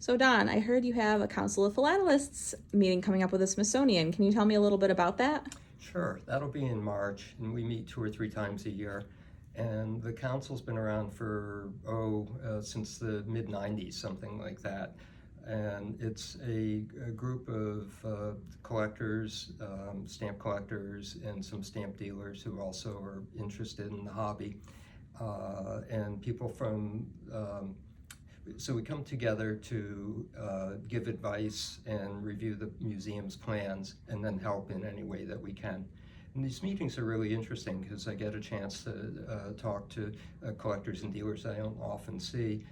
So Don, I heard you have a Council of Philatelists meeting coming up with the Smithsonian. Can you tell me a little bit about that? Sure, that'll be in March, and we meet 2 or 3 times a year. And the council's been around for, since the mid-90s, something like that. And it's a group of collectors, stamp collectors, and some stamp dealers who also are interested in the hobby. And people from so we come together to give advice and review the museum's plans and then help in any way that we can. And these meetings are really interesting because I get a chance to talk to collectors and dealers I don't often see.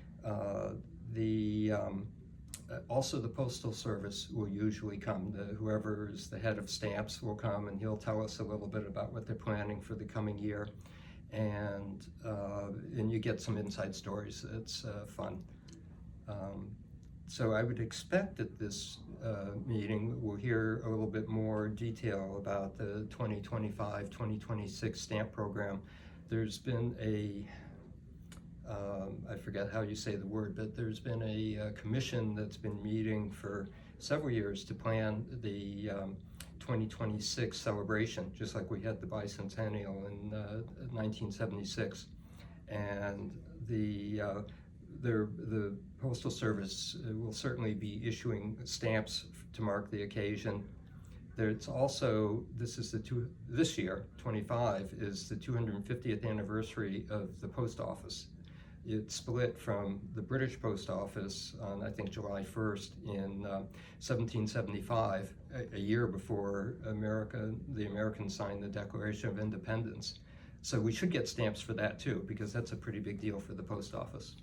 Also the Postal Service will usually come. Whoever is the head of stamps will come, and he'll tell us a little bit about what they're planning for the coming year. And you get some inside stories. It's fun. So I would expect that this meeting we'll hear a little bit more detail about the 2025-2026 stamp program. There's been I forget how you say the word, but there's been a commission that's been meeting for several years to plan the 2026 celebration, just like we had the bicentennial in 1976. And the Postal Service will certainly be issuing stamps to mark the occasion. There's also, this year, 25, is the 250th anniversary of the post office. It split from the British Post Office on, I think, July 1st in 1775, a year before the Americans signed the Declaration of Independence. So we should get stamps for that too, because that's a pretty big deal for the post office.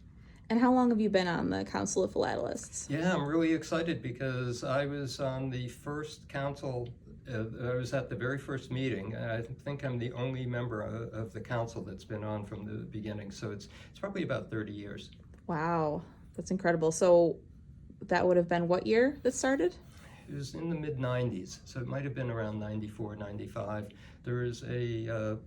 And how long have you been on the Council of Philatelists? Yeah, I'm really excited because I was on the first council. I was at the very first meeting. I think I'm the only member of the council that's been on from the beginning. So it's probably about 30 years. Wow, that's incredible. So that would have been what year that started? It was in the mid-90s, so it might have been around 94, 95. There is a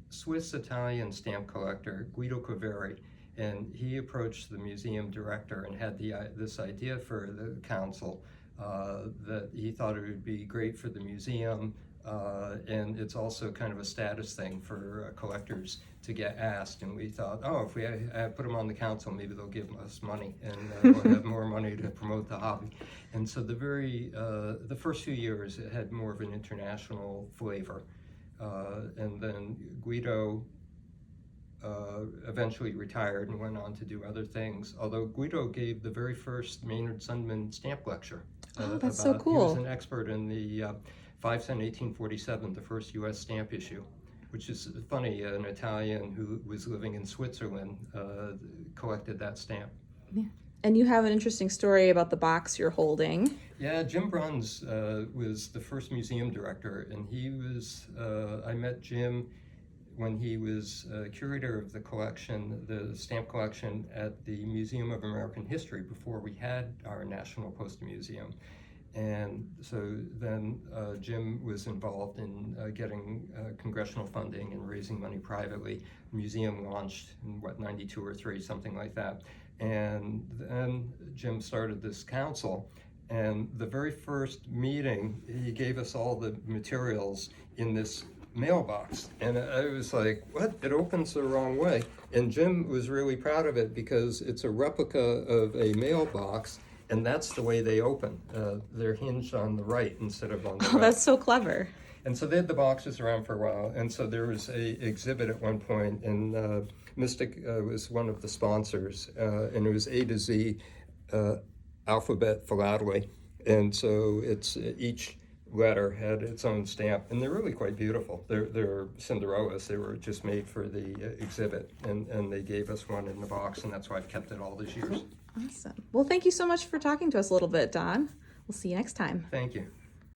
Swiss-Italian stamp collector, Guido Caveri, and he approached the museum director and had this idea for the council that he thought it would be great for the museum, and it's also kind of a status thing for collectors to get asked. And we thought, if we put them on the council, maybe they'll give us money, and we'll have more money to promote the hobby. And so the first few years, it had more of an international flavor. And then Guido eventually retired and went on to do other things, although Guido gave the very first Maynard Sundman stamp lecture. That's so cool. He was an expert in the 5 cent 1847, the first U.S. stamp issue, which is funny. An Italian who was living in Switzerland collected that stamp. Yeah. And you have an interesting story about the box you're holding. Yeah, Jim Bruns was the first museum director, and I met Jim when he was curator of the collection, the stamp collection at the Museum of American History before we had our National Postal Museum. And so then Jim was involved in getting congressional funding and raising money privately. The museum launched in 92 or 3, something like that. And then Jim started this council. And the very first meeting, he gave us all the materials in this mailbox, and I was like, what? It opens the wrong way. And Jim was really proud of it because it's a replica of a mailbox, and that's the way they open. They're hinged on the right instead of on the left. Oh, that's so clever. And so they had the boxes around for a while, and so there was a exhibit at one point, and Mystic was one of the sponsors, and it was A to Z alphabet philately, and so it's each letter had its own stamp, and they're really quite beautiful. They're Cinderellas. They were just made for the exhibit, and they gave us one in the box, and that's why I've kept it all these years. Awesome. Well, thank you so much for talking to us a little bit, Don. We'll see you next time. Thank you.